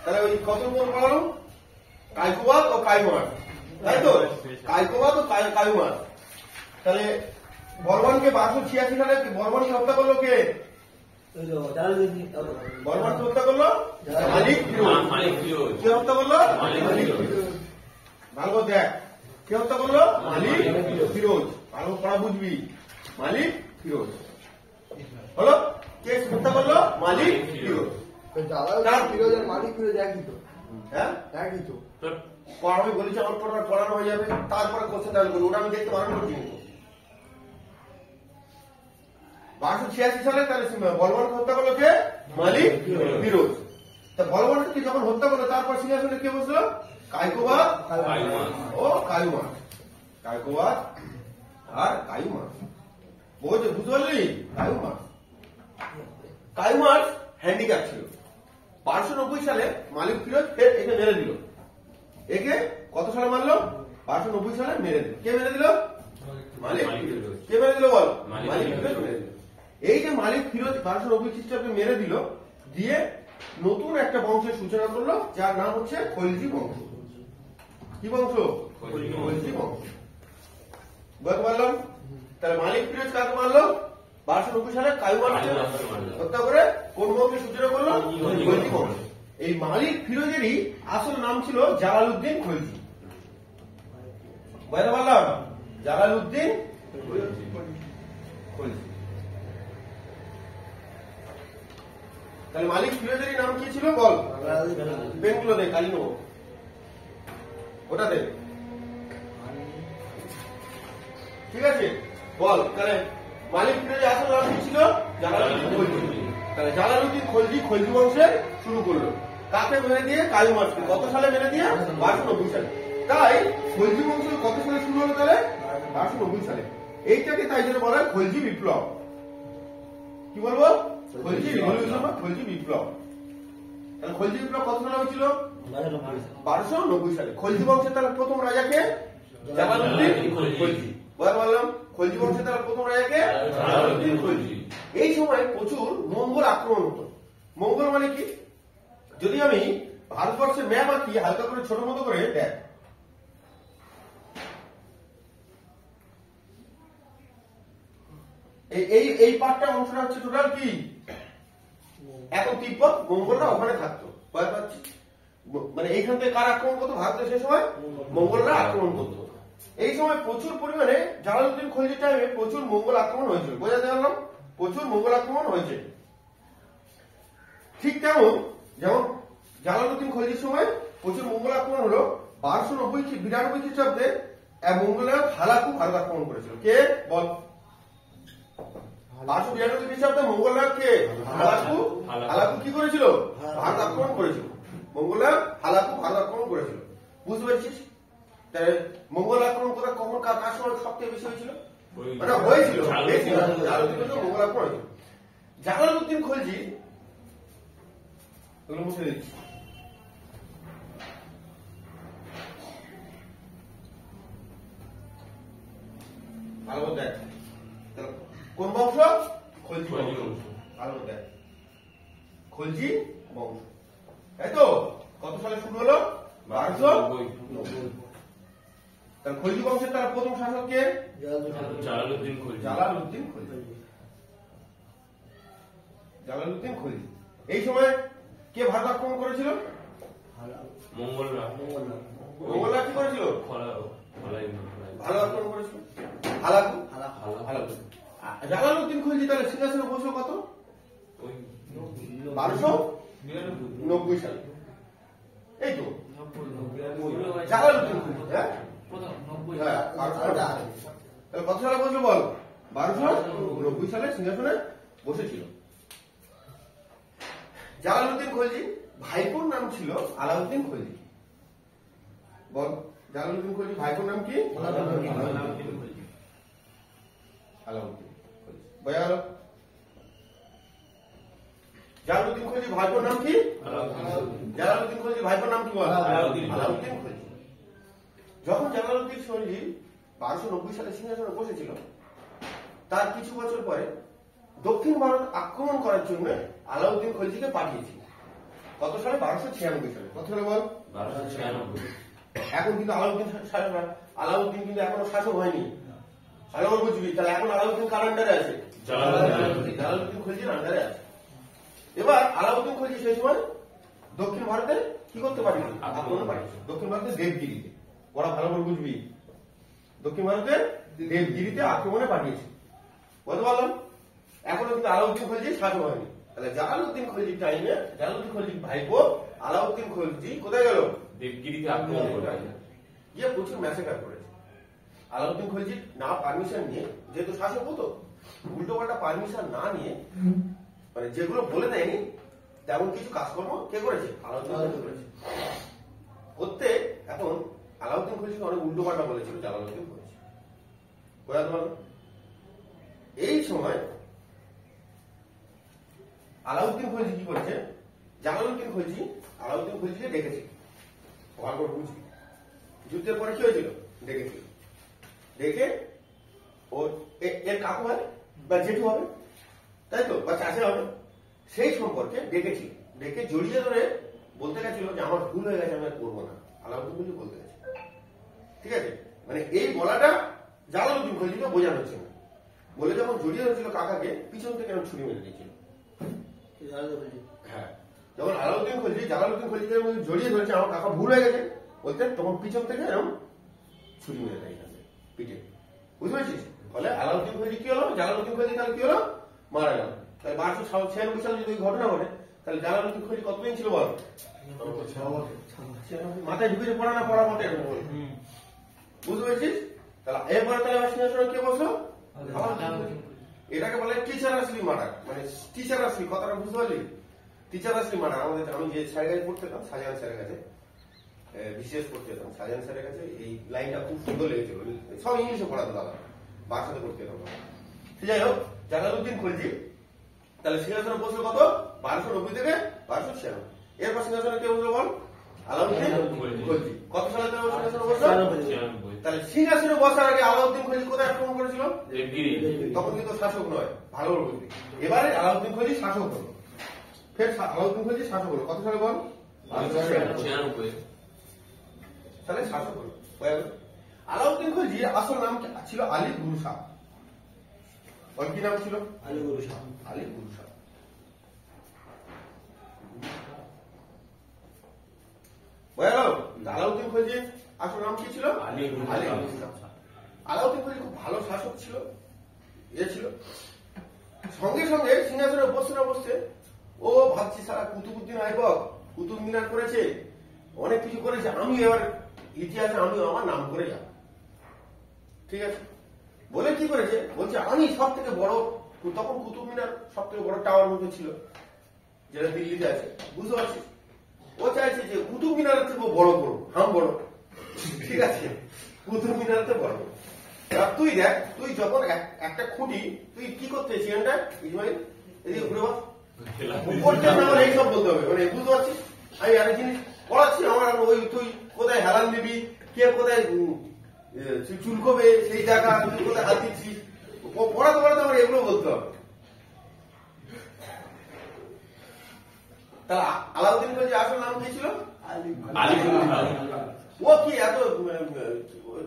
তাহলে ওই কত নম্বর পড়ালো? কাইকোবাদ ও কাইমার, তাই তো? কাইকোবাদ ও কাইমার। তাহলে বর্মনকে 1286 সালে বর্মনকে হত্যা করলো কে? বর্মনকে হত্যা করলো মালিক ফিরোজ। কে হত্যা করলো? মালিক ফিরোজ। ভালো দেখ, কে হত্যা করলো? মালিক ফিরোজ। ভালো পড়া বুঝবি, মালিক ফিরোজ হলো। কে হত্যা করলো? মালিক ফিরোজ। ফিরোজের মালিক ফিরোজ একই তো। হ্যাঁ একই তো। আমি বলেছি আমার পড়ানো হয়ে যাবে, তারপরে কোশ্চেন তাহলে করবো, ওটা আমি দেখতে পারবো না। 1286 সালে তাহলে বলবানকে হত্যা করলো কে? মালিক ফিরোজ। তা বলবানকে যখন হত্যা করলো তারপর সিংহাসনে কে বসলো? কাইকোবাদ ও কাইমার। কাইকোবাদ আর কাইমার বুঝতে পারলি? কাইমার হ্যান্ডিক্যাপ ছিল। 1290 সালে মালিক ফিরোজ একে মেরে দিল। একে কত সালে মারলো? 1290 সালে মেরে দিল। কে মেরে দিল? মালিক ফিরোজ। কে মেরে দিল বল? মালিক ফিরোজ মেরে দিল। এই যে মালিক ফিরোজ 1290 খ্রিস্টাব্দে মেরে দিল, দিয়ে নতুন একটা বংশের সূচনা করলো, যার নাম হচ্ছে খলজি বংশ। কি বংশ? খলজি বংশ। বুঝতে পারলাম? তাহলে মালিক ফিরোজ কাকে মারলো? 1290 সালে কাইমারকে হত্যা করে কোন বংশের সূচনা করলো? খলজি বংশ। এই মালিক ফিরোজেরই আসল নাম ছিল জালালউদ্দিন খলজি। বুঝতে পারলাম? জালালউদ্দিন খলজি। তাহলে মালিক ফিরোজেরই নাম কি ছিল বল? বেঙ্গুলো দে, কালি নেবো, ওটা দে। ঠিক আছে বল। তাহলে মালিক ফিরোজের আসল নাম কি ছিল? জালালউদ্দিন খলজি। তাহলে জালালউদ্দিন খলজি খলজি বংশের শুরু করলো। কাকে মেরে দিয়ে? কাইমারকে। কত সালে মেরে দিয়ে? 1290 সালে। তাই খলজি বংশ কত সালে শুরু হলো? তাহলে 1290 সালে। এইটাকে তাই জন্য বলা হয় খলজি বিপ্লব। কি বলবো? খলজি রিভলিউশন বা খলজি বিপ্লব। তাহলে খলজি বিপ্লব কত সালে হয়েছিল? 1290 সালে। খলজি বংশের তাহলে প্রথম রাজাকে? জালালউদ্দিন খলজি। বললাম খলজি বংশের তাহলে প্রথম রাজাকে? জালালউদ্দিন খলজি। এই সময় প্রচুর মঙ্গল আক্রমণ হতো। মঙ্গল মানে কি? যদি আমি ভারতবর্ষের ম্যাপ আঁকি হালকা করে ছোট মতো করে দেখ, এই পার্টটা অংশটা হচ্ছে টোটাল কি? এখন তিব্বত, মঙ্গলরা ওখানে থাকতো। ভয় পাচ্ছি মানে এইখান থেকে কার আক্রমণ করতো? ভারতে সে সময় মঙ্গলরা আক্রমণ করতো। এই সময় প্রচুর পরিমাণে জালালউদ্দিন খলজির টাইমে প্রচুর মঙ্গল আক্রমণ হয়েছিল। বোঝাতে পারলাম? প্রচুর মঙ্গল আক্রমণ হয়েছে। ঠিক তেমন যেমন জালালউদ্দিন খলজির সময় প্রচুর মঙ্গল আক্রমণ হলো। 1292 খ্রিস্টাব্দে মঙ্গলের হালাকু ভারত আক্রমণ করেছিল। কে বল? 1292 খ্রিস্টাব্দে মঙ্গলরা কে? হালাকু কি করেছিল? ভারত আক্রমণ করেছিল। মঙ্গলরা হালাকু ভারত আক্রমণ করেছিল। বুঝতে পেরেছিস? তাহলে মঙ্গল আক্রমণ করা কখন কার সময় সবচেয়ে বেশি হয়েছিল? মানে হয়েছিল মঙ্গল আক্রমণ হয়েছিল। জালালউদ্দিন খলজি এগুলো মুছে দিচ্ছি। ভালো দেখ, কোন বংশ? খলজি বংশ। ভালো দেখ, খলজি বংশ, তাই তো? কত সালে শুরু হলো? 1290। তাহলে খলজি বংশের তার প্রথম শাসক কে? জালালউদ্দিন খলজি। জালালউদ্দিন খলজি। জালালউদ্দিন খলজি। এই সময় কে ভারত আক্রমণ করেছিল? মঙ্গলরা। মঙ্গলরা কি করেছিল? ভালো আক্রমণ করেছিল। হালাকু। জালালউদ্দিন খলজি তাহলে সিংহাসনে বসলো কত? 1290 সালে। এই তো জালালউদ্দিন খলজি। হ্যাঁ তাহলে কত সালে বসলো বল? 1290 সালে সিংহাসনে বসেছিল। জালালউদ্দিন খলজি ভাইপোর নাম ছিল আলাউদ্দিন খলজি। বল, জালালউদ্দিন খলজি ভাইপোর নাম কি? আলাউদ্দিন খলজি। বোঝা গেল? জালালউদ্দিন খলজি ভাইপোর নাম কি? জালালউদ্দিন খলজি ভাইপোর নাম কি বল? আলাউদ্দিন খলজি। যখন জালালউদ্দিন খলজি 1290 সালে সিংহাসনে বসেছিল, তার কিছু বছর পরে দক্ষিণ ভারত আক্রমণ করার জন্য আলাউদ্দিন খলজিকে পাঠিয়েছিল। কত সালে? 1296 সালে। কত সালে বল? 1296। এখন কিন্তু আলাউদ্দিন আলাউদ্দিন কিন্তু এখনো শাসক হয়নি। ভালো করে বুঝবি। তাহলে এখন আলাউদ্দিন কার আন্ডারে আছে? জালালউদ্দিন খলজির আন্ডারে আছে। এবার আলাউদ্দিন খলজি সেই সময় দক্ষিণ ভারতে কি করতে পারি? আক্রমণ পাঠিয়েছে। দক্ষিণ ভারতে দেবগিরিতে। ওরা ভালো করে বুঝবি। দক্ষিণ ভারতে দেবগিরিতে আক্রমণে পাঠিয়েছে। বলতে পারলাম? এখনো কিন্তু আলাউদ্দিন খলজি শাসক হয়নি। তাহলে জালালউদ্দিন খলজির টাইমে জালালউদ্দিন খলজির ভাইপো আলাউদ্দিন খলজি কোথায় গেল? দেবগিরিতে আক্রমণ করে গিয়ে প্রচুর ম্যাসেকার করেছে। আলাউদ্দিন খলজি না পারমিশন নিয়ে, যেহেতু শাসক হতো, উল্টো পাল্টা পারমিশন না নিয়ে, মানে যেগুলো বলে দেয়নি তেমন কিছু কাজকর্ম কে করেছে? আলাউদ্দিন খলজি করেছে। করতে এখন আলাউদ্দিন খলজি অনেক উল্টো পাল্টা বলেছিল, জালালউদ্দিন করেছে। বোঝাতে পারলো? এই সময় আলাউদ্দিন খলজি কি করেছে? জালালউদ্দিন খলজি আলাউদ্দিন খলজিকে ডেকেছে। ভালো করে বুঝবি। যুদ্ধের পরে কি হয়েছিল? ডেকেছিল। দেখে ওর এর কাকু হয় বা জেঠু হবে, তাই তো, বা চাষে হবে, সেই সম্পর্কে ডেকেছিল। ডেকে জড়িয়ে ধরে বলতে গেছিল যে আমার ভুল হয়ে গেছে, আমি আর করবো না। আলাউদ্দিন খলজি বলতে গেছে। ঠিক আছে, মানে এই বলাটা জালালউদ্দিন খলজিকে বোঝানো হচ্ছে না। বলে যখন জড়িয়ে ধরেছিল কাকাকে, পিছন থেকে আমি ছুরি মেরে দিয়েছিল। হ্যাঁ, যখন আলাউদ্দিন খলজি জালালউদ্দিন খলজিকে জড়িয়ে ধরেছে আমার কাকা ভুল হয়ে গেছে বলতে, তখন পিছন থেকে এরকম ছুরি মেরে দেয় পিঠে। বুঝতে পেরেছিস? ফলে আলাউদ্দিন খলজি কি হলো? জালালউদ্দিন খলজি তাহলে কি হলো? মারা গেল। তাহলে 1296 সালে যদি ঘটনা ঘটে, তাহলে জালালউদ্দিন খলজি কতদিন ছিল বল? মাথায় ঢুকে পড়া না পড়া মতো এখন বল। বুঝতে পেরেছিস? তাহলে এরপরে তাহলে আবার সিংহাসনে কে বসলো? এটাকে বলে টিচারাসলি মার্ডার। মানে টিচারাসলি কথাটা বুঝতে পারলি? টিচারাসলি মার্ডার। আমাদের আমি যে স্যারের কাছে পড়তে যেতাম, শাহজাহান স্যারের কাছে, বিশেষ পড়তে যেতাম শাহজাহান স্যারের কাছে, এই লাইনটা খুব সুন্দর লেগেছিল। সব ইংলিশে পড়াতো দাদা, বাসাতে পড়তে যেতাম। যাই হোক, জালালউদ্দিন খলজি তাহলে সিংহাসনে বসলো কত? 1290 থেকে 1296। এরপর সিংহাসনে কে বসলো বল? আলাউদ্দিন খলজি। কত সালে সিংহাসনে বসলো? 96। তাহলে সিংহাসনে বসার আগে আলাউদ্দিন খলজি কোথায় আক্রমণ করেছিল? তখন কিন্তু শাসক নয়, ভালো করে বুঝবি। এবারে আলাউদ্দিন খলজি শাসক হলো। ফের আলাউদ্দিন খলজি শাসক হলো কত সালে বল? 1296 সালে শাসক হলো। আলাউদ্দিন খলজির আসল নাম ছিল আলী গুরু শাহ। ওর কি নাম ছিল? আলী গুরু শাহ। আলী গুরু শাহ। বোঝা গেল? আলাউদ্দিন খলজির আসল নাম কি ছিল? আলী গুরু শাহ। আলাউদ্দিন খলজি খুব ভালো শাসক ছিল, ছিল। সঙ্গে সঙ্গে সিংহাসনে বসতে না বসতে ও ভাবছি সারা কুতুবউদ্দিন আইবক কুতুব মিনার করেছে, অনেক কিছু করেছে, আমি এবার ইতিহাসে আমি আমার নাম করে যাব। ঠিক আছে, বলে কি করেছে? বলছে আমি সব থেকে বড়, তখন কুতুব মিনার সব থেকে বড় টাওয়ার মধ্যে ছিল, যেটা দিল্লিতে আছে। বুঝতে পারছিস? ও চাইছে যে কুতুব মিনারের থেকে বড় করো, হাম বড়। ঠিক আছে, কুতুব মিনারতে বড়। তুই দেখ, তুই যখন একটা খুঁটি তুই কি করতে চিকেনটা ইসমাইল এদিকে ঘুরে বস, আমার এইসব বলতে হবে। মানে বুঝতে পারছিস? আমি আরেক জিনিস পড়াচ্ছি, আমার ওই তুই কোথায় হেলান দিবি, কে কোথায় চুলকবে সেই জায়গা, তুই কোথায় হাত দিচ্ছিস, পড়াতে পড়াতে আমার এগুলো বলতে হবে। তাহলে আলাউদ্দিন খলজি আসল নাম কি ছিল? ও কি এত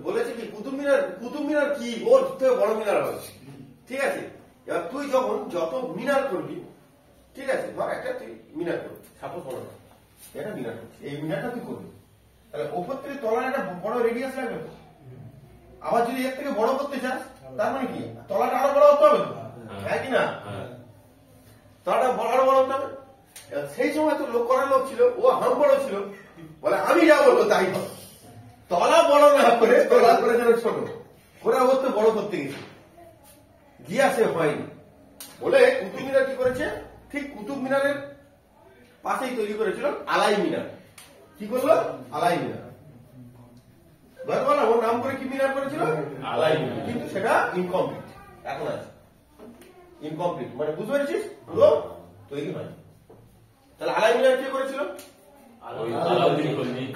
বলেছে কি কুতুব মিনার? কুতুব মিনার কি ওর থেকে বড় মিনার হবে। ঠিক আছে, এবার তুই যখন যত মিনার করবি, ঠিক আছে, ধর একটা তুই মিনার করবি, সাপোজ বড় এটা মিনার করবি, এই মিনারটা তুই করবি, তাহলে ওপর থেকে তলার একটা বড় রেডিয়াস লাগবে। আবার যদি এর থেকে বড় করতে চাস, তার মানে কি তলাটা আরো বড় হতে হবে, হ্যাঁ কি না? তলাটা আরো বড় হতে হবে। সেই সময় তো লোক করার লোক ছিল, ও হাম বড় ছিল, বলে আমি যা বলবো তাই হবে। তলা বড় না করে তলা করে যেন ছোট করে অবস্থা বড় করতে গেছে, গিয়া সে হয়নি বলে কুতুব মিনার কি করেছে? ঠিক কুতুব মিনারের পাশেই তৈরি করেছিল আলাই মিনার। কি করলো? আলাই মিনার। ওর নাম করে কি মিনার করেছিল? আলাই মিনার। কিন্তু সেটা ইনকমপ্লিট, এখন আছে ইনকমপ্লিট, মানে বুঝতে পেরেছিস? পুরো তৈরি হয়নি। তাহলে আলাই মিনার কে করেছিল?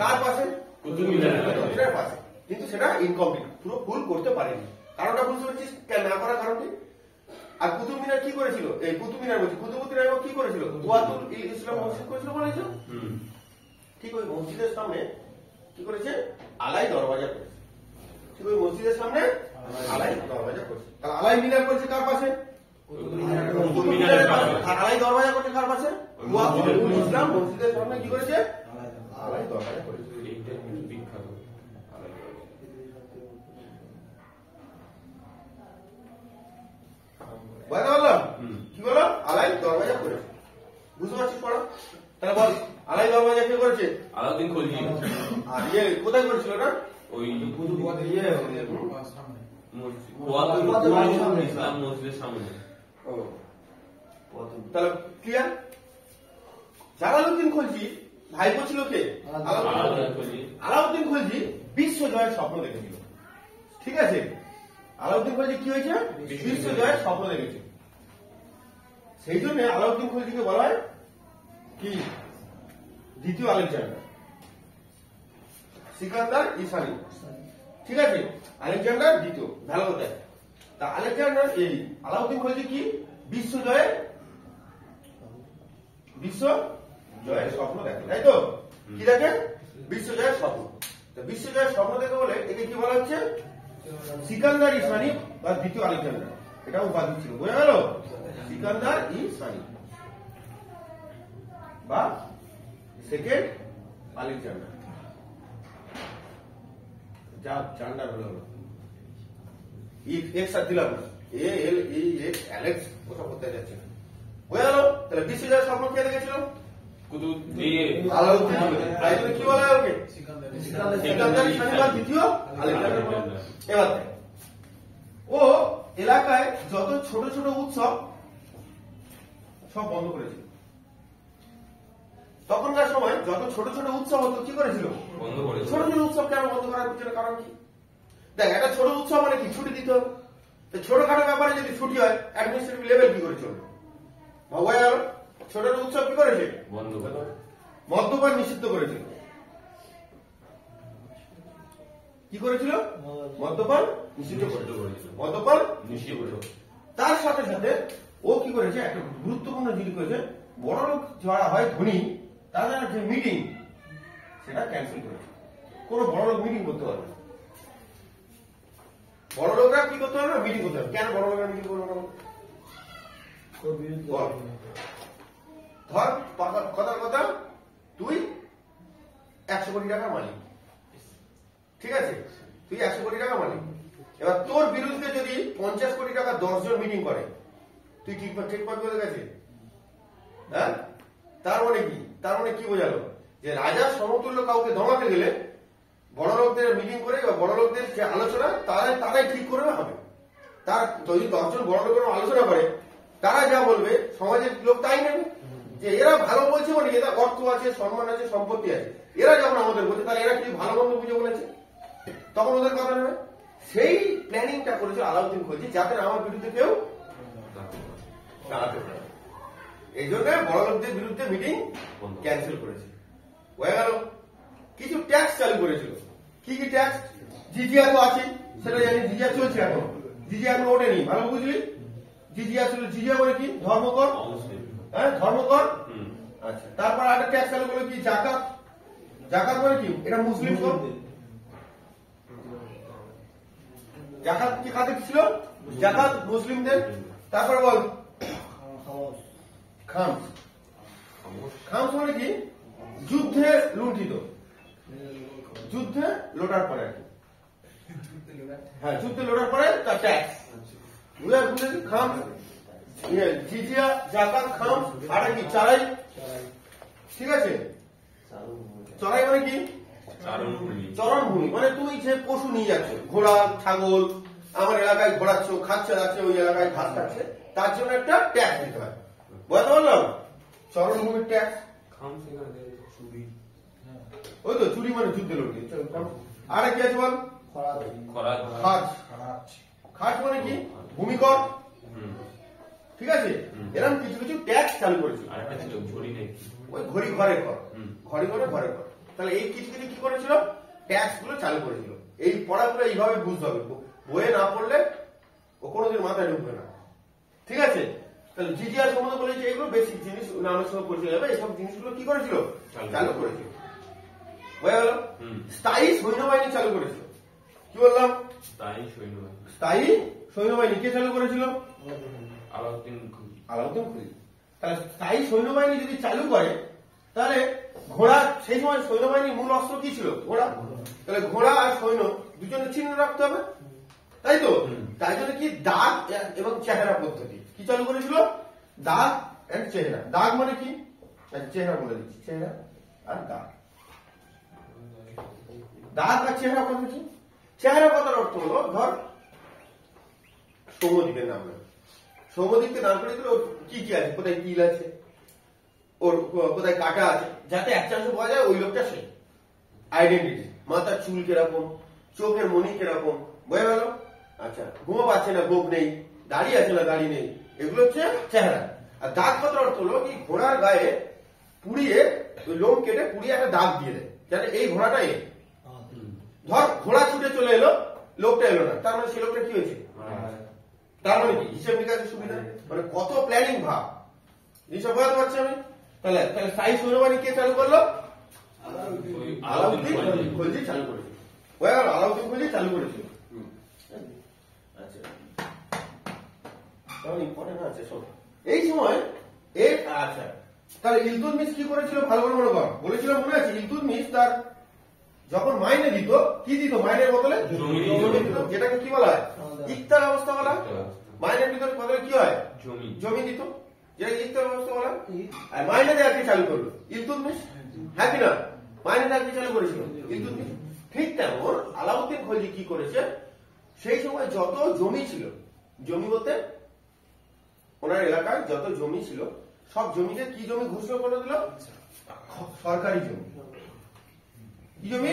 কার পাশে? কুতুব মিনারের পাশে। কিন্তু সেটা ইনকমপ্লিট, পুরো ফুল করতে পারেনি। কারণটা বুঝতে পেরেছিস? না করার কারণটি আর কুতুব মিনার কি করেছিল? এই কুতুব মিনার বলছি, কুতুবুদ্দিন আইবক কি করেছিল? কুয়াতুল ইসলাম মসজিদ করেছিল বলেছে। ঠিক ওই মসজিদের সামনে কি করেছে? আলাই দরওয়াজা করেছে। ঠিক ওই মসজিদের সামনে আলাই দরওয়াজা করেছে। তাহলে আলাই মিনার করেছে কার পাশে? কুতুব মিনারের পাশে। আর আলাই দরওয়াজা করেছে কার পাশে? কুয়াতুল ইসলাম মসজিদের সামনে কি করেছে? আলাই দরওয়াজা করেছে। এইটা কিন্তু বিখ্যাত। বুঝতে পারলাম? কি বলো? আলাই দরওয়াজা করেছে। বুঝতে পারছিস পড়া? তাহলে বল আলাই দরওয়াজা কে করেছে? আলাউদ্দিন খলজি। আর ইয়ে কোথায় করেছিল না? ওই ইয়ে কুয়াতুল ইসলাম মসজিদের সামনে। ও তাহলে ক্লিয়ার? জালালউদ্দিন খলজি ভাইপো ছিল কে? আলাউদ্দিন খলজি। আলাউদ্দিন খলজি বিশ্ব জয়ের স্বপ্ন দেখেছিল। ঠিক আছে? আলাউদ্দিন খলজি কি হয়েছে? বিশ্ব জয়ের স্বপ্ন দেখেছে। সেই জন্য আলাউদ্দিন খলজিকে বলা হয় কি? দ্বিতীয় আলেকজান্ডার, সিকান্দার ইসানি। ঠিক আছে? আলেকজান্ডার দ্বিতীয়, ভালো কথা। তা আলেকজান্ডার এই আলাউদ্দিন খলজি কি? বিশ্ব জয়ের স্বপ্ন দেখে, তাই তো? কি দেখে? বিশ্ব জয়ের স্বপ্ন। তো বিশ্ব জয়ের স্বপ্ন দেখে বলে একে কি বলা হচ্ছে? সিকান্দার ইসানি বা দ্বিতীয় আলেকজান্ডার। এটা উপাধি ছিল, বোঝা গেল? সিকান্দার ইসানি বা সেকেন্ড আলেকজান্ডার। যা জান্ডার হলো এক সাথে দিলাম না, এ এল ই এক্স অ্যালেক্স ওসব করতে যাচ্ছে না। বোঝা গেল? তাহলে বিশ্ব জয়ের স্বপ্ন কে দেখেছিল? আলাউদ্দিন। তাই জন্য কি বলা হয় ওকে? সিকান্দার ইসানি বা দ্বিতীয় আলেকজান্ডার। এবার ও এলাকায় যত ছোট ছোট উৎসব সব বন্ধ করেছিল। তখনকার সময় যত ছোট ছোট উৎসব হতো কি করেছিল? বন্ধ করেছিল। ছোট ছোট উৎসব কেন বন্ধ করার পিছনে কারণ কি? দেখ, একটা ছোট উৎসব মানে কি? ছুটি দিতে হবে। ছোটখাটো ব্যাপারে যদি ছুটি হয়, অ্যাডমিনিস্ট্রেটিভ লেভেল কি করে চলবে? ভাবা গেল? ছোট ছোট উৎসব কি করেছে? বন্ধ করে। মদ্যপান নিষিদ্ধ করেছিল। কি করেছিল? মদ্যপান নিষিদ্ধ করেছিল। মদ্যপান নিষিদ্ধ করেছিল। তার সাথে সাথে ও কি করেছে? একটা গুরুত্বপূর্ণ জিনিস করেছে, বড় লোক যারা হয় ধনী তাদের যে মিটিং সেটা ক্যান্সেল করেছে। কোন বড় লোক মিটিং করতে পারবে না। বড় লোকরা কি করতে পারবে? মিটিং করতে পারবে। কেন বড় লোকরা মিটিং করবে না? ধর কথার কথা, তুই 100 কোটি টাকার মালিক। ঠিক আছে? তুই 100 কোটি টাকা মালিক। এবার তোর বিরুদ্ধে যদি 50 কোটি টাকা 10 জন মিটিং করে, তুই ঠিক পারবি ওদের কাছে? হ্যাঁ? তার মানে কি? তার মানে কি বোঝালো? যে রাজার সমতুল্য কাউকে ধমাতে গেলে বড় লোকদের মিটিং করে বা বড় লোকদের যে আলোচনা তারাই ঠিক করবে হবে। তার যদি 10 জন বড় লোকের আলোচনা করে, তারা যা বলবে সমাজের লোক তাই নেবে। যে এরা ভালো বলছে মানে এরা অর্থ আছে, সম্মান আছে, সম্পত্তি আছে, এরা যখন আমাদের বলছে তাহলে এরা কি ভালো মন্দ বুঝে বলেছে, তখন ওদের কথা নেবে। সেই প্ল্যানিংটা করেছে আলাউদ্দিন খলজি, যাতে আমার বিরুদ্ধে কেউ দাঁড়াতে পারে। এই জন্য বড় লোকদের বিরুদ্ধে মিটিং ক্যান্সেল করেছে। হয়ে গেল? কিছু ট্যাক্স চালু করেছিল। কি কি ট্যাক্স? জিজিয়া তো আছে, সেটা জানি। জিজিয়া চলছে এখন, জিজিয়া এখন ওঠেনি। ভালো বুঝলি? জিজিয়া ছিল। জিজিয়া মানে কি? ধর্মকর। হ্যাঁ, ধর্মকর। আচ্ছা, তারপর একটা ট্যাক্স চালু করলো কি? জাকাত। জাকাত মানে কি? এটা মুসলিম কর। জাকাত কি কাদের ছিল? জাকাত মুসলিমদের। তারপর বল খামস। খামস মানে কি? যুদ্ধে লুণ্ঠিত, যুদ্ধে লোটার পরে আর কি। হ্যাঁ, যুদ্ধে লোটার পরে তার ট্যাক্স। বুঝেছি? খামস, জিজিয়া, জাকাত, খামস। আর কি? চারাই। ঠিক আছে? চড়াই মানে কি? চরণভূমি। মানে তুই যে পশু নিয়ে যাচ্ছ, ঘোড়া, ছাগল, আমার এলাকায় ঘোরাচ্ছ, খাচ্ছে যাচ্ছে, ওই এলাকায় ঘাস খাচ্ছে, তার জন্য একটা ট্যাক্স দিতে হয়। বুঝতে পারলাম? চরণভূমির ট্যাক্স। ওই তো চুরি মানে যুদ্ধে লোক। আর কি আছে বল? খাজ। খাজ মানে কি? ভূমিকর। ঠিক আছে? এরকম কিছু কিছু ট্যাক্স চালু করেছিল। ওই ঘড়ি ঘরের কর, ঘড়ি ঘরে ঘরের কর। তাহলে এই কিছু কিছু কি করেছিল? ট্যাক্স গুলো চালু করেছিল। এই পড়াগুলো এইভাবে বুঝতে হবে, বইয়ে না পড়লে ও কোনোদিন মাথায় ঢুকবে না। ঠিক আছে? তাহলে জিজিআর সম্বন্ধে বলেছে এগুলো বেসিক জিনিস নামের সঙ্গে পরিচয় যাবে, এইসব জিনিসগুলো কি করেছিল? চালু করেছিল। হয়ে গেল। স্থায়ী সৈন্যবাহিনী চালু করেছিল। কি বললাম? তাই সৈন্যবাহিনী। স্থায়ী সৈন্যবাহিনী কে চালু করেছিল? আলাউদ্দিন খলজি। আলাউদ্দিন খলজি। তাহলে স্থায়ী সৈন্যবাহিনী যদি চালু করে তাহলে ঘোড়া, সেই সময় সৈন্যবাহিনীর মূল অস্ত্র কি ছিল? ঘোড়া। তাহলে ঘোড়া আর সৈন্য দুজনে চিহ্ন রাখতে হবে, তাই তো? তাই জন্য কি দাগ এবং চেহারা পদ্ধতি কি চালু করেছিল? দাগ এন্ড চেহারা। দাগ মানে কি? চেহারা বলে দিচ্ছি, চেহারা আর দাগ। দাগ আর চেহারা কথা কি? চেহারা কথার অর্থ হলো, ধর সৌম্যদ্বীপের নাম নেই, সৌম্যদ্বীপকে নাম করে দিল, ওর কি কি আছে, কোথায় তিল আছে, ওর কোথায় কাটা আছে, যাতে এক চান্সে পাওয়া যায় ওই লোকটা সে। আইডেন্টিটি, মাথার চুল কিরকম, চোখের মনি কিরকম, বোঝা গেল? আচ্ছা, ঘুমো পাচ্ছে না, গোপ নেই, দাড়ি আছে না, দাড়ি নেই, এগুলো হচ্ছে চেহারা। আর দাগ কথার অর্থ হলো কি, ঘোড়ার গায়ে পুড়িয়ে, ওই লোম কেটে পুড়িয়ে একটা দাগ দিয়ে দেয়, যাতে এই ঘোড়াটা এ। ধর ঘোড়া ছুটে চলে এলো, লোকটা এলো না, তার মানে সে লোকটা কি হয়েছে? তার মানে কি? হিসেব নিকাশের সুবিধা, মানে কত প্ল্যানিং ভাব, জিনিসটা বোঝাতে পারছি আমি? তাহলে তাহলে স্থায়ী সৈন্যবাহিনী কে চালু করলো? আলাউদ্দিন খলজি চালু করেছিল। বোঝা গেল? আলাউদ্দিন খলজি চালু করেছিল। আচ্ছা, তাহলে ইম্পর্টেন্ট আছে শোন। এই সময় আচ্ছা, তাহলে ইলতুৎমিশ কি করেছিল? ভালো করে মনে কর, বলেছিলাম মনে আছে? ইলতুৎমিশ তার যখন মাইনে দিত, কি দিত? মাইনের বদলে জমি দিত, যেটাকে কি বলা হয়? ইকতার ব্যবস্থা বলা হয়। মাইনের ভিতরে বদলে কি হয়? জমি দিত, যেটাকে ইকতার ব্যবস্থা বলা হয়। আর মাইনে দেওয়াকে চালু করলো ইলতুৎমিশ, হ্যাঁ কি না? মাইনে দেওয়াকে চালু করেছিল ইলতুৎমিশ। ঠিক তেমন আলাউদ্দিন খলজি কি করেছে, সেই সময় যত জমি ছিল, জমি বলতে ওনার এলাকায় যত জমি ছিল, সব জমিতে কি জমি ঘোষণা করে দিল? সরকারি জমি। কি জমি?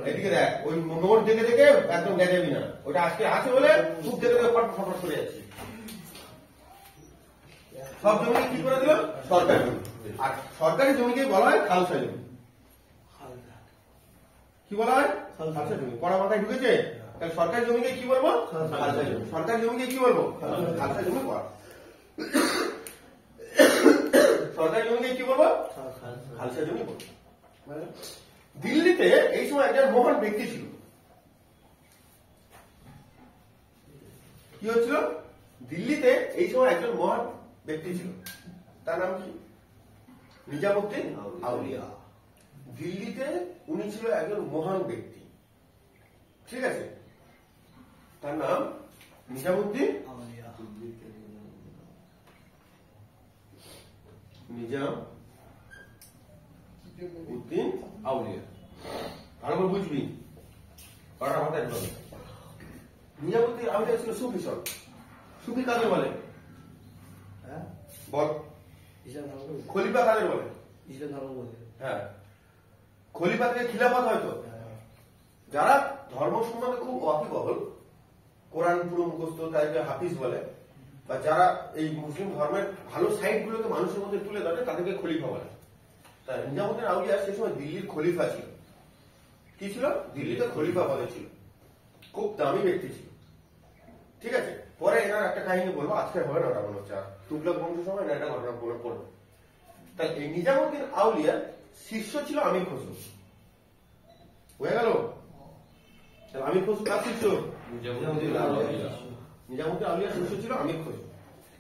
এদিকে দেখ, ওই নোট দেখে দেখে একদম গেজাবি না, ওটা আজকে আছে বলে খুব দেখে দেখে ফটফট করে যাচ্ছে। সব জমি কি করে দিল? সরকারি জমি। আর সরকারি জমিকে বলা হয় খালসা জমি। কি বলা হয়? খালসা জমি। পড়া মাথায় ঢুকেছে? তাহলে সরকারি জমিকে কি বলবো? খালসা জমি। সরকারি জমিকে কি বলবো? খালসা জমি বলা। সরকারি জমিকে কি বলবো? খালসা জমি বলবো। দিল্লিতে এই সময় একজন মহান ব্যক্তি ছিল। কি হচ্ছিল? দিল্লিতে এই সময় একজন মহান ব্যক্তি ছিল, তার নাম কি? নিজামুদ্দিন আউলিয়া। দিল্লিতে উনি ছিল একজন মহান ব্যক্তি, ঠিক আছে? তার নাম নিজামুদ্দিন আউলিয়া। নিজামউদ্দিন আউলিয়া, ভালো করে বুঝবি, কটা মাথায় ঢোকাবে। নিজামুদ্দিন আউলিয়া ছিল সুফি সন্ত। সুফি কাকে বলে? বল। খলিফা কাকে বলে? হ্যাঁ, খলিফাকে খিলাফত হয়তো। যারা ধর্ম সম্বন্ধে খুব ওয়াকিবহল, কোরআন পুরো মুখস্থ, তাদেরকে হাফিজ বলে, বা যারা এই মুসলিম ধর্মের ভালো সাইড গুলোকে মানুষের মধ্যে তুলে ধরে, তাদেরকে খলিফা বলে। তাই নিজামুদ্দিন আউলিয়া সে সময় দিল্লির খলিফা ছিল। কি ছিল? দিল্লিতে খলিফা পদে ছিল, খুব দামি ব্যক্তি ছিল, ঠিক আছে? পরে এনার একটা কাহিনী বলবো, আজকে হবে না, ওটা মনে হচ্ছে তুগলক বংশের সময় না, একটা ঘটনা মনে পড়বে। তাই এই নিজামুদ্দিন আউলিয়ার শিষ্য ছিল আমির খসরু। হয়ে গেল? আমির খসরু কার শিষ্য? নিজামুদ্দিন আউলিয়ার শিষ্য ছিল আমির খসরু।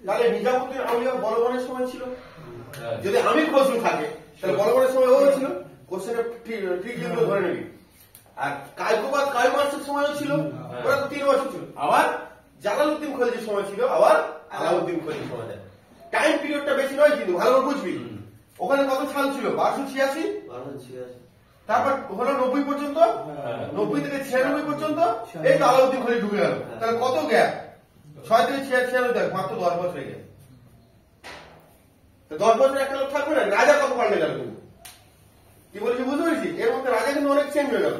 তাহলে নিজামুদ্দিন আউলিয়া বলবনের সময় ছিল। যদি আমির খসরু থাকে তাহলে বলবনের সময় ও ছিল। কোশ্চেনে ঠিক যেগুলো ধরে নিবি। আর কায়কোবাদ কায়ুমার্সের সময়ও ছিল, ওরা তো 3 বছর ছিল। আবার জালালউদ্দিন খলজির সময় ছিল, আবার আলাউদ্দিন খলজির সময় দেয়। টাইম পিরিয়ডটা বেশি নয় কিন্তু, ভালো করে বুঝবি। ওখানে কত সাল ছিল? 1286। তারপর হলো 90 পর্যন্ত, 90 থেকে 96 পর্যন্ত, এই তো আলাউদ্দিন খলজি ঢুকে গেল। তাহলে কত গ্যাপ? 6 থেকে 96 দেখ, মাত্র 10 বছর হয়ে গেল। 10 বছর একটা লোক থাকবে না, রাজা কত পাল্টে গেল কিন্তু। কি বলছি বুঝতে পেরেছি? এর মধ্যে রাজা কিন্তু অনেক চেঞ্জ হয়ে গেল।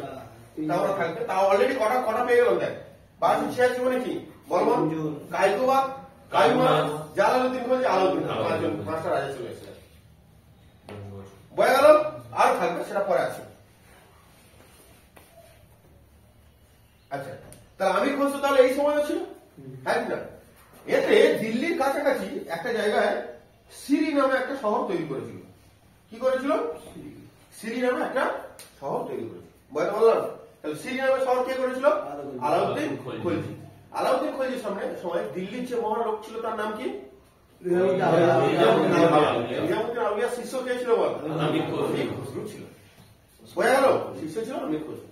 তাও থাকবে, তাও অলরেডি কটা পেয়ে গেল দেখ। 1286 মানে কি? বলবান, কায়কোবাদ, কায়ুমার্স, জালালউদ্দিন খলজি, আলাউদ্দিন, 5টা রাজা চলে এসেছে। বোঝা গেল? আর থাকবে, সেটা পরে আছে। আচ্ছা, তাহলে আমির খসরু তাহলে এই সময়ও ছিল, হ্যাঁ না? এতে দিল্লির কাছাকাছি একটা জায়গায় সিরি নামে একটা শহর তৈরি করেছিল। কি করেছিল? সিরি নামে একটা শহর তৈরি করেছিল। বললাম তাহলে সিরি নামে শহর কে করেছিল? আলাউদ্দিন খলজি। আলাউদ্দিন খলজির সময় দিল্লির যে মহালোক ছিল তার নাম কি? নিজামুদ্দিন আউলিয়ার শিষ্য কে ছিল? বল, আমির খসরু ছিল। বোঝা গেল? শিষ্য ছিল আমির খসরু।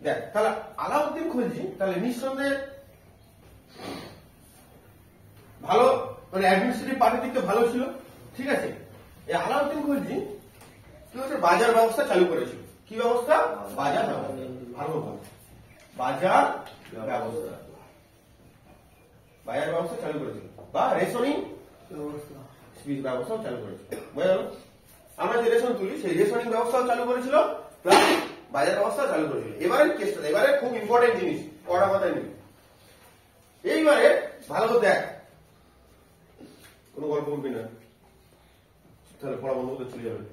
দেখ তাহলে আলাউদ্দিন খলজি তাহলে নিঃসন্দেহে ভালো, মানে অ্যাডমিনিস্ট্রেটিভ পার্টির দিকে ভালো ছিল। ঠিক আছে, এই আলাউদ্দিন খলজি কি হচ্ছে, বাজার ব্যবস্থা চালু করেছিল। কি ব্যবস্থা? বাজার ব্যবস্থা। ভালো বাজার ব্যবস্থা, বাজার ব্যবস্থা চালু করেছিল, বা রেশনিং ব্যবস্থাও চালু করেছিল। বোঝা গেল? আমরা যে রেশন তুলি সেই রেশনিং ব্যবস্থাও চালু করেছিল, প্লাস বাজার ব্যবস্থা চালু করেছিল। এবারে কেসটা, এবারে খুব ইম্পর্টেন্ট জিনিস, পড়া মাথায় নেই। এইবারে ভালো করে দেখ, কোনো গল্প করবি না, তাহলে পড়া বন্ধ করতে চলে যাবে।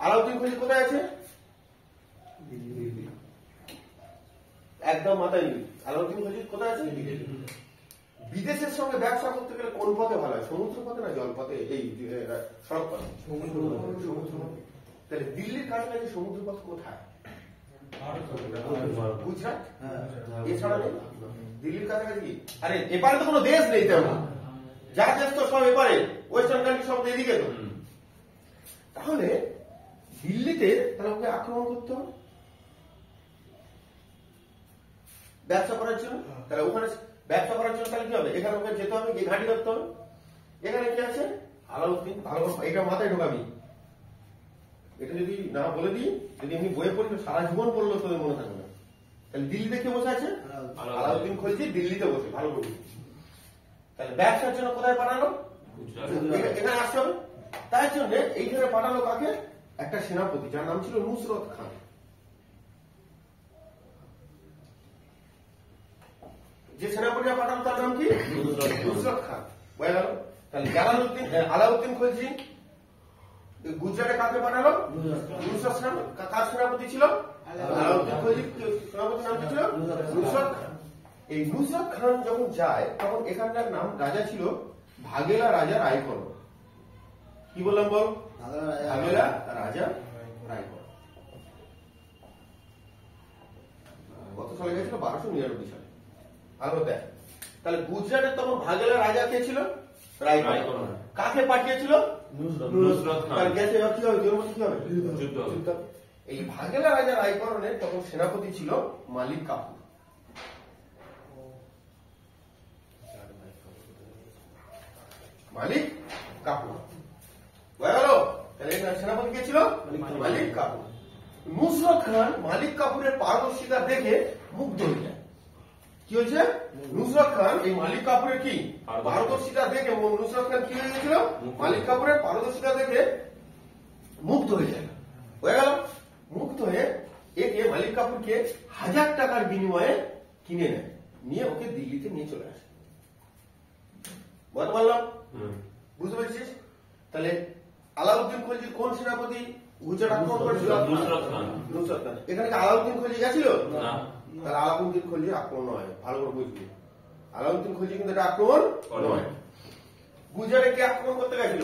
আলাউদ্দিন খলজি কোথায় আছে? একদম মাথায় নিবি। আলাউদ্দিন খলজি কোথায় আছে? বিদেশের সঙ্গে ব্যবসা করতে গেলে কোন পথে ভালো হয়? সমুদ্র পথে না জল পথে? এই সড়ক পথে। সমুদ্র পথে। তাহলে দিল্লির কাছাকাছি সমুদ্র পথ কোথায়? গুজরাট। এছাড়া নেই দিল্লির কাছাকাছি। আরে এপারে তো কোনো দেশ নেই তেমন, যা দেশ তো সব এপারে, ওয়েস্টার্ন কান্ট্রি সব এদিকে তো। তাহলে দিল্লিতে তাহলে ওকে আক্রমণ করতে হবে ব্যবসা করার জন্য। তাহলে ওখানে ব্যবসা করার জন্য তাহলে কি হবে? এখানে ওকে যেতে হবে, গিয়ে ঘাঁটি ধরতে হবে। এখানে কি আছে? আলাউদ্দিন। ভালো, এটা মাথায় ঢোকাবি। এটা যদি না বলে দিই, যদি এমনি বইয়ে পড়ি সারা জীবন পড়লো তোদের মনে থাকবে না। তাহলে দিল্লিতে কে বসে আছে? আলাউদ্দিন খলজি দিল্লিতে বসে। ভালো বলবি। তাহলে ব্যবসার জন্য কোথায় পাঠালো? এখানে আসতে হবে। তাই জন্য এইখানে পাঠালো কাকে? একটা সেনাপতি যার নাম ছিল নুসরত খান। যে সেনাপতিরা পাঠালো তার নাম কি? নুসরত খান। বোঝা গেল? তাহলে জালালউদ্দিন, আলাউদ্দিন খলজি গুজরাটে কাকে পাঠালো? নুসরত খান। কার সেনাপতি ছিল? আলাউদ্দিন খলজি সেনাপতির নাম কি ছিল? নুসরত খান। এই নুসরত খান যখন যায় তখন এখানকার নাম রাজা ছিল ভাগেলা রাজা রায়কর। কি বললাম বল? ভাগেলা রাজা রায়কর। কত সালে গেছিল? 1299 সালে। আরো দেখ, তাহলে গুজরাটের তখন ভাগেলা রাজা কে ছিল? রায়কর। কাকে পাঠিয়েছিল? নুসরত খান। গেছে, এবার কি হবে? কি হবে? যুদ্ধ। এই ভাগেলা রাজা রায়করণের তখন সেনাপতি ছিল মালিক কাফুর। মালিক কাফুর। বোঝা গেল? তাহলে সেনাপতি কে ছিল? মালিক কাফুর। নুসরত খান মালিক কাফুরের পারদর্শিতা দেখে মুগ্ধ হয়ে যায়। কি হয়েছে? নুসরত খান এই মালিক কাফুরের কি পারদর্শিতা দেখে, নুসরত খান কি হয়ে গেছিল? মালিক কাফুরের পারদর্শিতা দেখে মুগ্ধ হয়ে যায়। হয়ে গেল? মুগ্ধ হয়ে একে মালিক কাফুরকে 1000 টাকার বিনিময়ে কিনে নেয়, নিয়ে ওকে দিল্লিতে নিয়ে চলে আসে। বলতে পারলাম? বুঝতে পেরেছিস? তাহলে আলাউদ্দিন খলজির কোন সেনাপতি গুজরাট আক্রমণ করেছিল? নুসরত খান। এখানে কি আলাউদ্দিন খলজি গেছিল? তাহলে আলাউদ্দিন খলজির আক্রমণ নয়, ভালো করে বুঝবি। আলাউদ্দিন খলজি কিন্তু এটা আক্রমণ নয়। গুজরাটে কে আক্রমণ করতে গেছিল?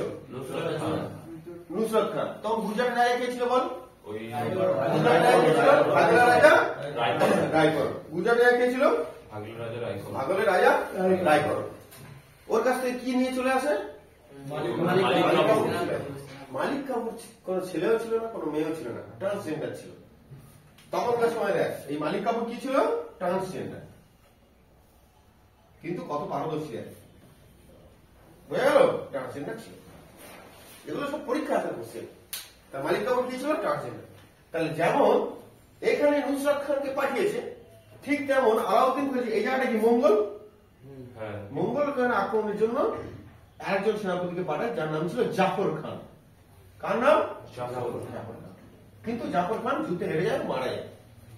নুসরত খান। তখন গুজরাট রাজা কে ছিল বল? রায়কর। গুজরাট রাজা কে ছিল? ভাগলের রাজা রায়কর। ওর কাছ থেকে কি নিয়ে চলে আসে? মালিক কাফুর কোন ছেলেও ছিল না, কোন মেয়েও ছিল না, ট্রান্সজেন্ডার ছিল। তখনকার সময় দেখ, এই মালিক কাফুর কি ছিল? ট্রান্সজেন্ডার। কিন্তু কত পারদর্শী আছে, বোঝা গেল? ট্রান্সজেন্ডার ছিল। এগুলো সব পরীক্ষা আছে কোশ্চেন। তার মালিক কাফুর কি ছিল? ট্রান্সজেন্ডার। তাহলে যেমন এখানে নুসরত খানকে পাঠিয়েছে, ঠিক তেমন আলাউদ্দিন খলজি এই জায়গাটা কি মঙ্গল? মঙ্গল খান আক্রমণের জন্য একজন সেনাপতিকে পাঠায় যার নাম ছিল জাফর খান। কার নাম? জাফর খান। কিন্তু জাফর খান যুদ্ধে হেরে যায়, মারা যায়।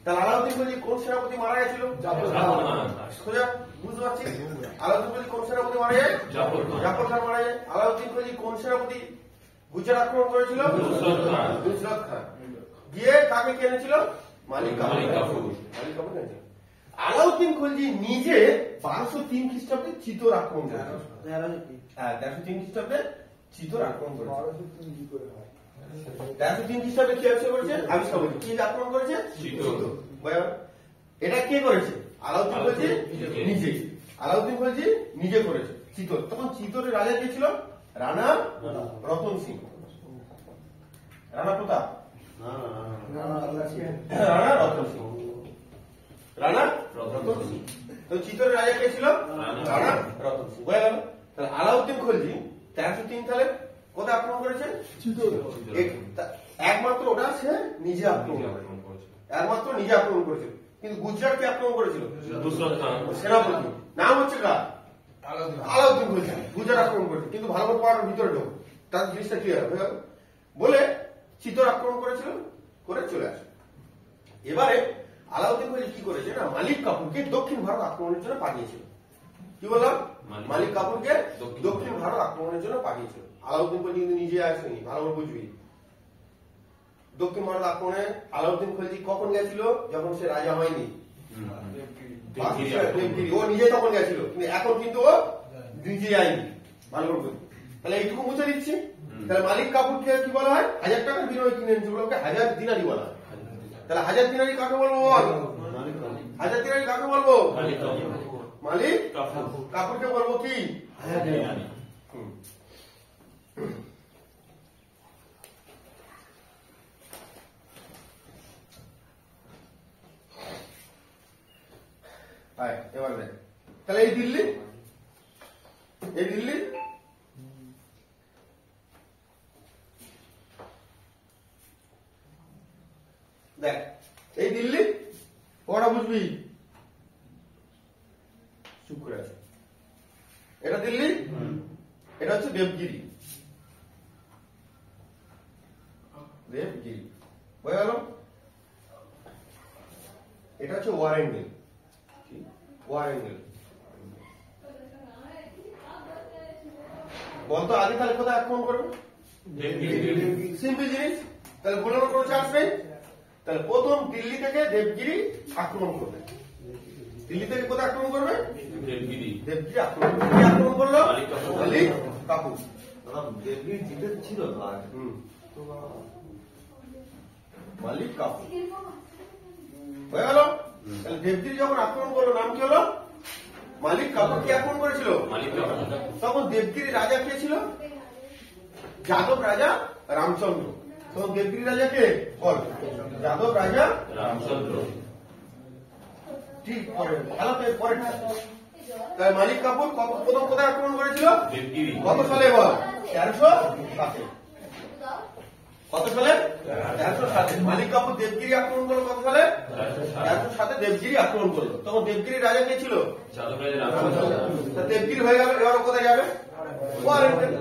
তাহলে আলাউদ্দিন খলজি কোন সেনাপতি মারা গেছিল? জাফর খান। সোজা বুঝতে পারছি? আলাউদ্দিন খলজি কোন সেনাপতি মারা যায়? জাফর খান মারা যায়। আলাউদ্দিন খলজি কোন সেনাপতি গুজরাট আক্রমণ করেছিল নুসরত খান। নুসরত খান। গিয়ে কাকে কিনেছিল? মালিক কাফুর। মালিক কাফুর। মালিক কাফুর কিনেছিল। আলাউদ্দিন খলজি নিজে 1203 খ্রিস্টাব্দে চিতোর আক্রমণ করেছিল। হ্যাঁ, 1303 খ্রিস্টাব্দে চিতোর আক্রমণ করেছিল। 1303 খ্রিস্টাব্দে কি আবিষ্কার করেছে? আবিষ্কার করেছে। কি আক্রমণ করেছে? চিতোর। বলো। এটা কে করেছে? আলাউদ্দিন খলজি নিজে। আলাউদ্দিন খলজি নিজে করেছে চিতোর। তখন চিতোরের রাজা কে ছিল? রানা রতন সিং। রানা প্রতাপ। রানা রতন সিং। রানা রতন সিং। তো চিতোরের রাজা কে ছিল? রানা রতন সিং। বোঝা গেল? তাহলে আলাউদ্দিন খলজি 1303 সালে কোথায় আক্রমণ করেছে? একমাত্র ওটা সে নিজে আক্রমণ করেছে। একমাত্র নিজে আক্রমণ করেছিল। কিন্তু গুজরাটকে আক্রমণ করেছিল নুসরত খান। সেনাপতি। নাম হচ্ছে কার? আলাউদ্দিন খলজি। গুজরাট আক্রমণ করেছে। কিন্তু ভালো করে পড়ার ভিতরে ঢোক, তার জিনিসটা ক্লিয়ার হয়ে গেল। বলে চিতোর আক্রমণ করেছিল, করে চলে আসে। এবারে আলাউদ্দিন খলজি কি করেছে না, মালিক কাফুরকে দক্ষিণ ভারত আক্রমণের জন্য পাঠিয়েছিল। কি বললাম? মালিক কাফুরকে দক্ষিণ ভারত আক্রমণের জন্য পাঠিয়েছিল। আলাউদ্দিন খলজি কিন্তু নিজে আসেনি, ভালো করে বুঝবি। দক্ষিণ ভারত আক্রমণে আলাউদ্দিন খলজি কখন গেছিল? যখন সে রাজা হয়নি। দেবগিরি। ও নিজে তখন গেছিল, কিন্তু এখন কিন্তু ও নিজে যায়নি। ভালো করে বুঝবি। তাহলে এইটুকু মুছে দিচ্ছি। তাহলে মালিক কাফুরকে কি বলা হয়? 1000 টাকার বিনিময়ে কিনে এনেছে বলে ওকে 1000 দিনারি বলা হয়। তাহলে 1000 দিনারি কাকে বলবো? 1000 দিনারি কাকে বলবো? মালিক কাফুরকে বলবো কি? এবার দেখ, তাহলে এই দিল্লি, এই দিল্লি দেখ, এই দিল্লি ওটা বুঝবি। চুপ করে আছে। এটা দিল্লি, এটা হচ্ছে দেবগিরি। দেবগিরি বোঝা গেল? এটা হচ্ছে ওয়ারেঙ্গেল। ওয়ারেঙ্গেল বলতো আগে তাহলে কোথায় আক্রমণ করবে? সিম্পল জিনিস। তাহলে ভুলের কোনো চান্স নেই। তাহলে প্রথম দিল্লি থেকে দেবগিরি আক্রমণ করবে। দিল্লি থেকে কোথায় আক্রমণ করবে? দেবগিরি। দেবগিরি আক্রমণ করবে। কি আক্রমণ করলো? মালিক কাফুর। দেবগিরি জিতে ছিল তো আগে। মালিক কাফুর হয়ে গেল। তাহলে দেবগিরি যখন আক্রমণ করলো, নাম কি হলো? মালিক কাফুর। কি আক্রমণ করেছিল? মালিক কাফুর। তখন দেবগিরি রাজা কে ছিল? যাদব রাজা রামচন্দ্র। তখন দেবগিরি রাজা কে? বল। যাদব রাজা রামচন্দ্র। ঠিক পরে ভালো পরে। তাহলে মালিক কাফুর প্রথম কোথায় আক্রমণ করেছিল? দেবগিরি। কত সালে বল? 1307। কত সালে? 1307। মালিক কাফুর দেবগিরি আক্রমণ করলো কত সালে? 1307 দেবগিরি আক্রমণ করলো। তখন দেবগিরি রাজা কে ছিল? যাদব রাজা রামচন্দ্র। দেবগিরি হয়ে গেল। এবার কোথায় যাবে? ওয়ারেঙ্গেল।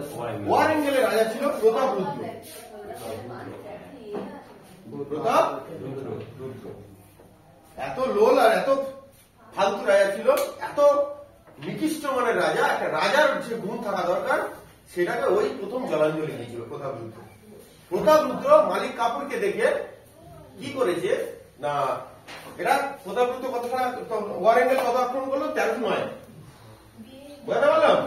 ওয়ারেঙ্গেলের রাজা ছিল প্রতাপ রুদ্র। প্রতাপ রুদ্র এত লোল আর এত ফালতু রাজা ছিল, এত নিকৃষ্ট মানের রাজা। একটা রাজার যে গুণ থাকা দরকার সেটাকে ওই প্রথম জলাঞ্জলি দিয়েছিল প্রতাপ রুদ্র। প্রতাপ রুদ্র মালিক কাফুরকে দেখে কি করেছে না, এটা প্রতাপ রুদ্র কত সালে ওয়ারেঙ্গেল কত আক্রমণ করলো? 1309। বুঝতে পারলাম?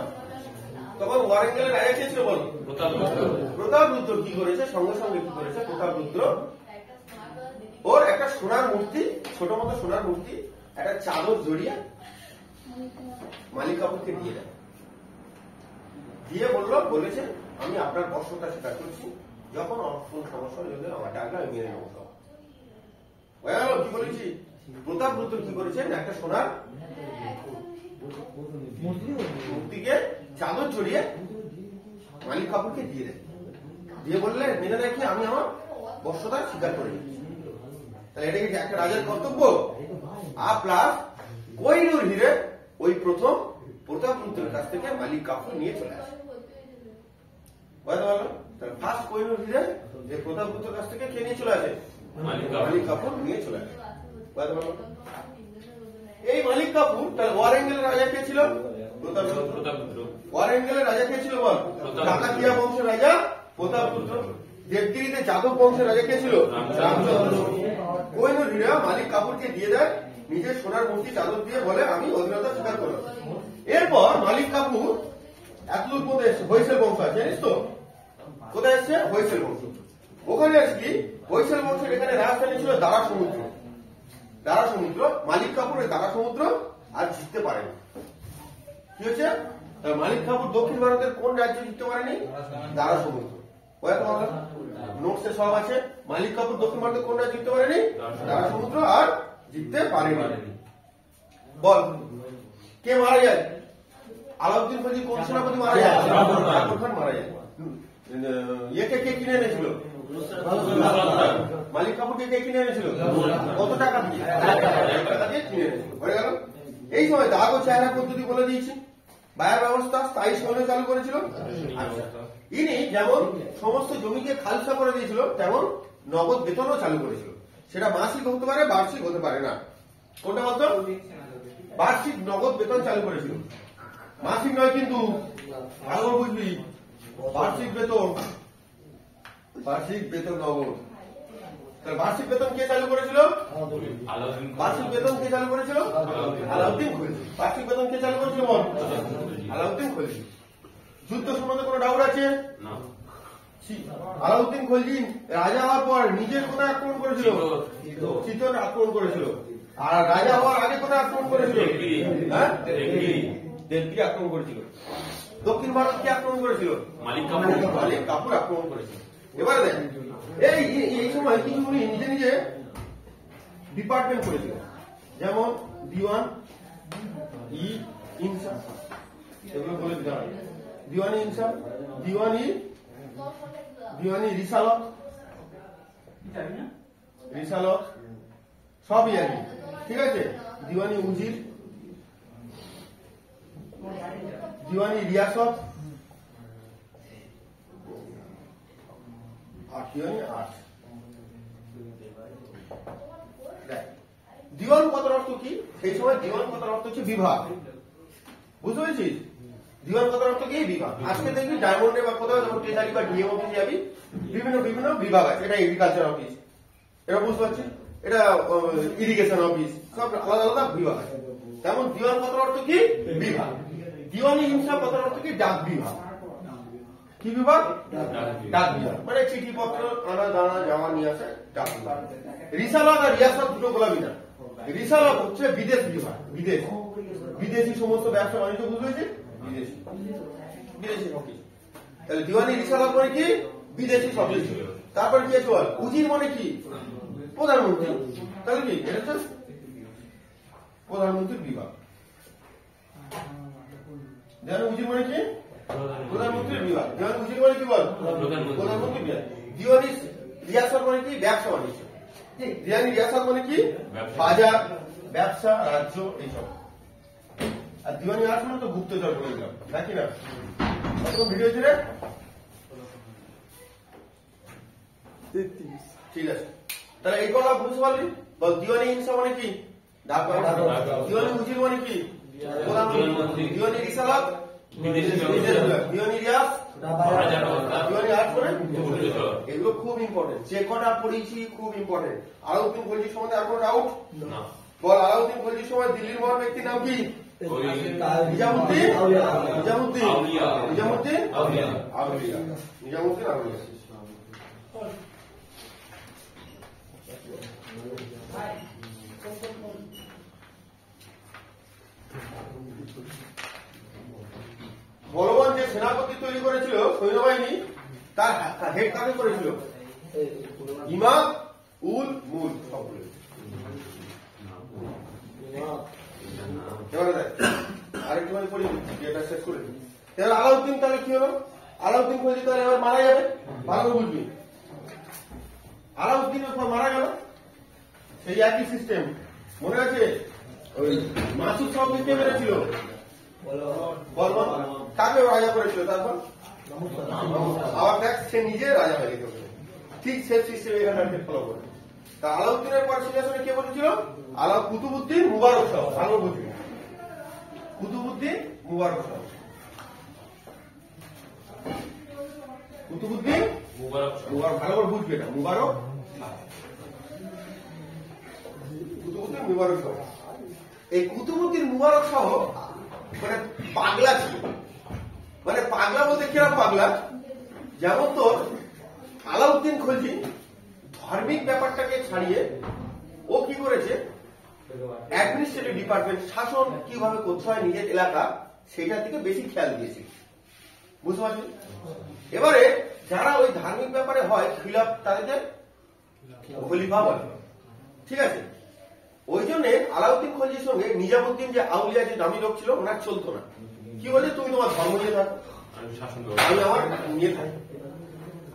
তখন ওয়ারেঙ্গেলের রাজা কে ছিল বল? প্রতাপ রুদ্র। প্রতাপ রুদ্র কি করেছে? সঙ্গে সঙ্গে কি করেছে? প্রতাপ রুদ্র ওর একটা সোনার মূর্তি, ছোট মতো সোনার মূর্তি, একটা চাদর জড়িয়ে মালিক কাফুরকে দিয়ে দেয়। দিয়ে বলেছে আমি আপনার বর্ষটা স্বীকার করছি, যখন কোন সমস্যা হলে আমার ডাকলে আমি মেনে নেবো সব। কি বলেছি? প্রতাপ রুদ্র কি করেছেন? একটা সোনার মূর্তিকে চাদর জড়িয়ে মালিক কাফুরকে দিয়ে দেয়। দিয়ে বললে মেনে রাখি আমি আমার বর্ষতা স্বীকার করে নিচ্ছি। তাহলে এটা কি একটা রাজার কর্তব্য? প্লাস কোহিনূর হিরে ওই প্রথম প্রতাপ রুদ্রের কাছ থেকে মালিক কাফুর নিয়ে চলে আসে। বুঝতে পারলো? তাহলে ফার্স্ট কোহিনূর হিরে যে প্রতাপ রুদ্রের কাছ থেকে কে নিয়ে চলে আসে? মালিক কাফুর নিয়ে চলে আসে। বুঝতে পারলো? এই মালিক কাফুর তাহলে ওয়ারেঙ্গেলের রাজা কে ছিল? প্রতাপ রুদ্র। ওয়ারেঙ্গেলের রাজা কে ছিল বল? কাকাতিয়া বংশের রাজা প্রতাপপুত্র। দেবগিরিতে যাদব বংশের রাজা কে ছিল? রামচন্দ্র। কোহিনূর হীরা মালিক কাপুরকে দিয়ে দেয়, নিজের সোনার মূর্তি চাদর দিয়ে বলে আমি অধীনতা স্বীকার করলাম। এরপর মালিক কাপুর এতদূর পর্যন্ত এসছে, হৈসেল বংশ আছে জানিস তো? কোথায় এসছে? হৈসেল বংশ। ওখানে আছে কি? হৈসেল বংশের এখানে রাজধানী ছিল দারা সমুদ্র। দারা সমুদ্র, মালিক কাপুর ওই দারা সমুদ্র আর জিততে পারেনি। কি হচ্ছে? মালিক কাপুর দক্ষিণ ভারতের কোন রাজ্য জিততে পারেনি? দারা সমুদ্র। নোটসে সব আছে। মালিক কাপুর দক্ষিণ ভারতের কোন রাজ্য জিততে পারেনি? দারা সমুদ্র আর জিততে পারেনি। বল কে মারা যায়? আলাউদ্দিন খলজি কোন সেনাপতি মারা যায়? জাফর খান মারা যায়। ইয়েকে কে কিনে এনেছিল? মালিক কাপুরকে কে কিনে এনেছিল? কত টাকা দিয়ে? 1,000 টাকা দিয়ে কিনে এনেছিল। হয়ে গেল। এই সময় দাগ ও চেহারা পদ্ধতি বলে দিয়েছি। বায়ার ব্যবস্থা স্থায়ী সৈন্য চালু করেছিল। ইনি যেমন সমস্ত জমিকে খালসা করে দিয়েছিল, তেমন নগদ বেতনও চালু করেছিল। সেটা মাসিক হতে পারে, বার্ষিক হতে পারে না। কোনটা বলতো? বার্ষিক নগদ বেতন চালু করেছিল। মাসিক নয় কিন্তু, ভালো বুঝবি। বার্ষিক বেতন, বার্ষিক বেতন নগদ। বার্ষিক বেতন কে চালু করেছিল? বার্ষিক বেতন কে চালু করেছিল? আলাউদ্দিন খলজি। বার্ষিক বেতন কে চালু করেছিল? আলাউদ্দিন খলজি। যুদ্ধ সম্বন্ধে কোনো ডাউট আছে? আলাউদ্দিন খলজি রাজা হওয়ার পর নিজের কোথায় আক্রমণ করেছিল? চিতোর আক্রমণ করেছিল। আর রাজা হওয়ার আগে কোথায় আক্রমণ করেছিল? দেবগিরি আক্রমণ করেছিল। দক্ষিণ ভারত কে আক্রমণ করেছিল? মালিক কাপুর আক্রমণ করেছিল। এবারে দেখ, এই সময় কিছু উনি নিজে নিজে ডিপার্টমেন্ট করেছিল, যেমন দিওয়ান ই ইনসা, এগুলো বলে দিতে হয়। দিওয়ানি ইনসা, দিওয়ানি রিসালত, সবই আর কি, ঠিক আছে। দিওয়ানি উজির, দিওয়ানি রিয়াসত, দিওয়ান কথার অর্থ কি? সেই সময় দিওয়ান কথার অর্থ হচ্ছে বিভাগ। বুঝতে পেরেছিস? দিওয়ান কথার অর্থ কি? বিভাগ। আজকে দেখবি ডায়মন্ডে বা কোথাও যখন ট্রেজারি বা ডিএম অফিসে যাবি, বিভিন্ন বিভিন্ন বিভাগ আছে। এটা এগ্রিকালচার অফিস, এটা বুঝতে পারছিস? এটা ইরিগেশন অফিস, সব আলাদা আলাদা বিভাগ আছে। তেমন দিওয়ান কথার অর্থ কি? বিভাগ। দিওয়ানি ইনসাফ কথার অর্থ কি? ডাক বিভাগ। কি বিভাগ? ডাক বিভাগ, মানে চিঠিপত্র আনা দানা যাওয়া নিয়ে আসে, ডাক বিভাগ। রিসালাত আর রিয়াসত দুটো গোলামি না। রিসালাত হচ্ছে বিদেশ বিভাগ, বিদেশি সমস্ত ব্যবসা বাণিজ্য, বুঝতে পেরেছি? বিদেশি অফিস। তাহলে দিওয়ানি রিসালাত মানে কি? বিদেশি সব কিছু। তারপর কি আছে বল? উজির মানে কি? প্রধানমন্ত্রী। তাহলে কি এটা হচ্ছে প্রধানমন্ত্রীর বিভাগ। দেওয়ানি উজির মানে কি? প্রধানমন্ত্রীর বিভাগ। দেওয়ানি উজির মানে কি বল? প্রধানমন্ত্রীর বিভাগ। দিওয়ানি রিয়াসত মানে কি? ব্যবসা বাণিজ্য। দিওয়ানি রিয়াসত মানে কি? বাজার, ব্যবসা, রাজ্য, এইসব। আর দিওয়ানি আর্ট মানে তো গুপ্তচর বলে দিলাম, নাকি না? ভিডিও ছিল, ঠিক আছে। তাহলে এই কথা বুঝতে পারলি? বল দিওয়ানি ইনসা মানে কি? ডাক বিভাগ। দিওয়ানি উজির মানে কি? প্রধানমন্ত্রী। দিওয়ানি রিসালাত দিওয়ানি রিয়াস, দিওয়ানি আর্ট মানে এগুলো খুব ইম্পর্টেন্ট। যে কটা পড়িয়েছি খুব ইম্পর্টেন্ট। আলাউদ্দিন খলজির সম্বন্ধে আর কোনো ডাউট? বল আলাউদ্দিন খলজির সময় দিল্লির মহান ব্যক্তির নাম কি? নিজামুদ্দিন আউলিয়া। বলবান যে সেনাপতি তৈরি করেছিল সৈন্যবাহিনী, তার হেড কাকে করেছিল? ইমাম উল মুল। সবগুলো এবারে দেখ, আরেকটুখানি পড়ি, এটা শেষ করে দিই। এবার আলাউদ্দিন তাহলে কি হলো? আলাউদ্দিন খলজি তাহলে এবার মারা যাবে, ভালো করে বুঝবি। আলাউদ্দিন মারা গেল, সেই একই সিস্টেম মনে আছে? ওই মাসুদ সাহেবকে কে মেরেছিল? বলবান। কাকে রাজা করেছিল? তারপর আবার দেখ, সে নিজে রাজা হয়ে গেছে। ঠিক সে সিস্টেম এখানে ফলো করে। তা আলাউদ্দিনের পর সিংহাসনে কে বসেছিল? কুতুবউদ্দিন মুবারক শাহ। ভালো বুঝবি, কুতুবউদ্দিন মুবারক শাহ। কুতুবউদ্দিন মুবারক মুবারক, ভালো করে বুঝবে এটা, মুবারক কুতুবউদ্দিন মুবারক শাহ। এই কুতুবউদ্দিন মুবারক শাহ মানে পাগলা ছিল। মানে পাগলা বলতে কিরকম পাগলা, যেমন তোর আলাউদ্দিন খলজি ধার্মিক ব্যাপারটাকে ছাড়িয়ে ও কি করেছে, অ্যাডমিনিস্ট্রেটিভ ডিপার্টমেন্ট, শাসন কিভাবে করতে হয় নিজের এলাকা, সেটার দিকে বেশি খেয়াল দিয়েছে। বুঝতে পারছেন? এবারে যারা ওই ধার্মিক ব্যাপারে হয় খিলাফ, তাদেরকে খলিফা বলে। ঠিক আছে, ওই জন্য আলাউদ্দিন খলজির সঙ্গে নিজামুদ্দিন যে আউলিয়া যে দামি লোক ছিল, ওনার চলতো না। কি বলে, তুমি তোমার ধর্ম নিয়ে থাকো, আমি শাসন আমি আমার নিয়ে থাকি।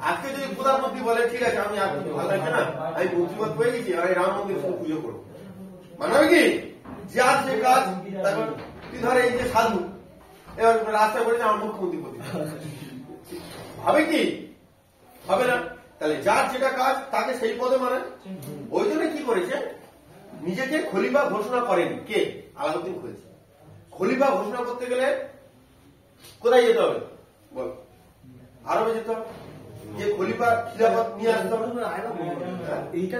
আজকে যদি প্রধানমন্ত্রী বলে ঠিক আছে আমি আর ভালো লাগছে না, আমি মন্ত্রীপদ পেয়ে গেছি, আর এই রাম মন্দির শুধু পুজো করবো, মানাবে কি? যার যে কাজ, তারপর তুই ধর এই যে সাধু এবার রাস্তায় বলেছে আমার মুখ্যমন্ত্রী পদে, হবে কি? হবে না। তাহলে যার যেটা কাজ তাকে সেই পদে মানে। ওই জন্য কি করেছে, নিজেকে খলিফা ঘোষণা করেন কে? আলাউদ্দিন খলজি। খলিফা ঘোষণা করতে গেলে কোথায় যেতে হবে বল? আরবে যেতে হবে, যে খলিফা খিলাফত নিয়ে আসতে হবে। এইটা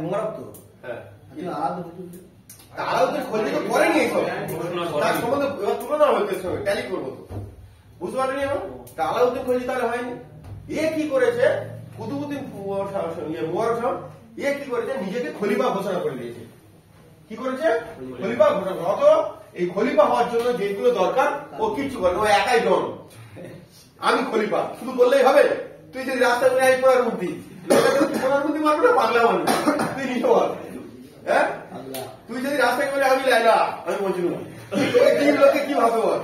মোবারক তো হ্যাঁ, আলাদা আলাউদ্দিন খলজি তো করেনি এইসব, তার সম্বন্ধে এবার তুলনা হবে এর সঙ্গে, ট্যালি করবো তো। বুঝতে পারেনি এবার? তা আলাউদ্দিন খলজি তাহলে হয়নি। এ কি করেছে, কুতুবউদ্দিন মুবারক শাহ, এ কি করেছে, নিজেকে খলিফা ঘোষণা করে দিয়েছে। কি করেছে? খলিফা ঘোষণা করে। অত এই খলিফা হওয়ার জন্য যেগুলো দরকার ও কিচ্ছু করে না, ও একাই ডন। আমি খলিফা শুধু বললেই হবে? তুই যদি রাস্তায় বলে আই প্রধানমন্ত্রী, প্রধানমন্ত্রী মারবে না পাগলা মারবে, তুই নিজে বল। হ্যাঁ, তুই যদি রাস্তায় বলে আমি লাইলা, আমি মজনু, তিন লোকে কি ভাবে বল?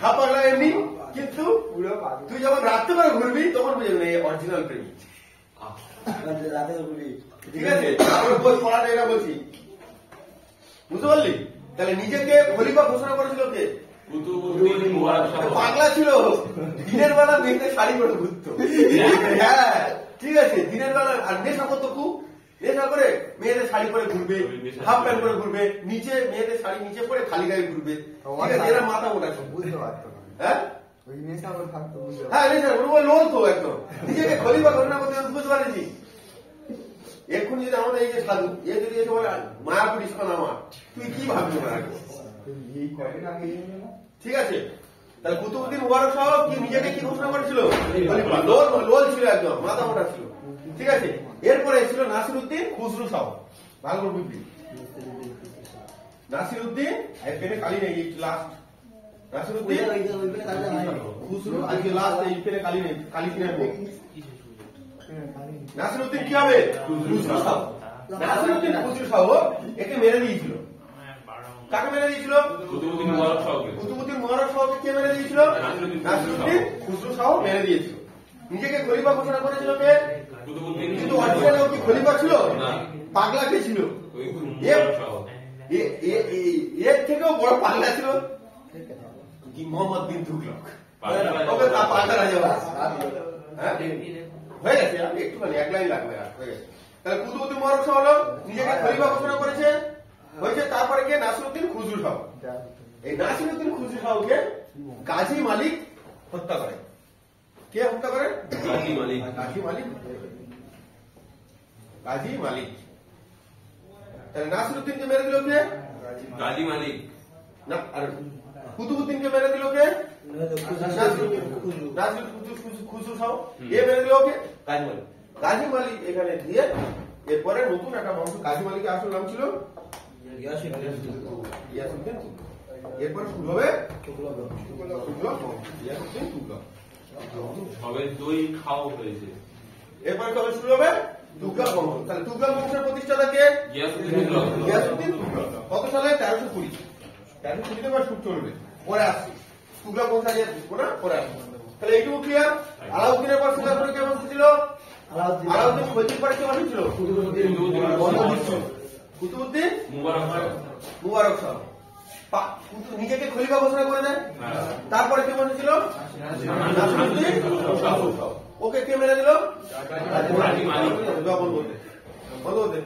হা পাগলা এমনি। কিন্তু তুই যখন রাত্রে করে ঘুরবি তখন বুঝবি না অরিজিনাল প্রেমিক। ঠিক আছে, আমরা বই পড়াটা এটা বলছি, বুঝতে পারলি? তাহলে নিজেকে খলিফা ঘোষণা করেছিল কে? কুতুবউদ্দিন মুবারক শাহ। পাগলা ছিল, দিনের বেলা মেয়েদের শাড়ি পরে ঘুরতো। হ্যাঁ ঠিক আছে, দিনের বেলা। আর নেশা করতো খুব, নেশা করে মেয়েদের শাড়ি পরে ঘুরবে, হাফ প্যান্ট পরে ঘুরবে, নিচে মেয়েদের শাড়ি নিচে পরে খালি গায়ে ঘুরবে। ঠিক আছে, এরা মাথা মোটা ছিল, বুঝতে পারতো না। হ্যাঁ ওই নেশা করে থাকতো, বুঝতে হ্যাঁ নেশা ওর লোন তো একদম। নিজেকে খলিফা ঘোষণা করতে বুঝতে পারেছি। এখন যদি আমাদের এই যে সাধু, এ যদি এসে বলে মায়াপুর ইস্কন আমার, তুই কি ভাববি? এই কয়েকদিন আগে ঠিক আছে, তাহলে কুতুবউদ্দিন মুবারক শাহ কি নিজেকে কি ঘোষণা করেছিল? লোল ছিল একদম, মাথা মোটা ছিল। ঠিক আছে, এরপরে ছিল নাসিরউদ্দিন খুসরু শাহ। ভালো করে বুঝবি, নাসিরউদ্দিন পেনে কালি নেই, লাস্ট নাসিরউদ্দিন খুসরু, আজকে লাস্ট এই পেনে কালি নেই, কালি কিনে নেব। নাসিরউদ্দিন কি হবে? খুসরু শাহ। নাসিরউদ্দিন খুসরু শাহ একে মেরে দিয়েছিল। কাকে মেরে দিয়েছিল? কুতুবউদ্দিন মুবারক শাহকে। কুতুবউদ্দিন মুবারক শাহকে কে মেরে দিয়েছিল? নাসিরউদ্দিন খুসরু শাহ মেরে দিয়েছিল। নিজেকে খলিফা ঘোষণা করেছিল কে? কুতুবউদ্দিন। কিন্তু অরিজিনাল কি খলিফা ছিল? না, পাগলা কে ছিল? ওই মুবারক শাহ। এর থেকেও বড় পাগলা ছিল কি মোহাম্মদ বিন তুগলক। ওকে তা পাগলা রাজা বলে। হ্যাঁ হয়ে গেছে, আমি একটুখানি এক লাইন লাগবে, আর হয়ে গেছে। তাহলে কুতুবউদ্দিন মুবারক শাহ হলো নিজেকে খলিফা ঘোষণা করেছে, হয়েছে। তারপরে কে? নাসিরউদ্দিন খুসরু শাহ। এই নাসিরউদ্দিন খুসরু শাহকে গাজী মালিক হত্যা করে। কে হত্যা করে? গাজী মালিক। গাজী মালিক। গাজী মালিক। তাহলে নাসিরউদ্দিনকে মেরে দিল কে? গাজী মালিক। না, আর কুতুবউদ্দিনকে মেরে দিল কে? খুসরু শাহ। এ মেরে দিল কে? গাজী মালিক। গাজী মালিক এখানে দিয়ে এরপরে নতুন একটা বংশ, গাজী মালিকের আসল নাম ছিল ইয়াসউদ্দিন। এরপরে শুরু হবে ইয়াসউদ্দিন তুগলক। সবে দই খাওয়া হয়েছে। এরপরে কবে শুরু হবে? তুগলক বংশ। তাহলে তুগলক বংশের প্রতিষ্ঠাতা কে? গিয়াসউদ্দিন তুগলক। গিয়াসউদ্দিন তুগলক। কত সালে? 1320। 1320 বা শুরু চলবে, পরে আসছে তুগলক বংশ। আগে না, পরে আসছে। তাহলে এইটুকু ক্লিয়ার। আলাউদ্দিনের পর সিঙ্গাপুরে কে বসেছিল? আলাউদ্দিন খলজির পরে কে বসেছিল? কুতুবউদ্দিন মুবারক শাহ। মুবারক শাহ নিজেকে খলিফা ঘোষণা করে দেয়। তারপরে কে বসেছিল? নাসিরউদ্দিন শাহ। ওকে কে মেরে দিল? গাজী মালিক। বন্ধ করতে।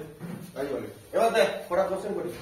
এবার দেখ, কটা কোশ্চেন করি।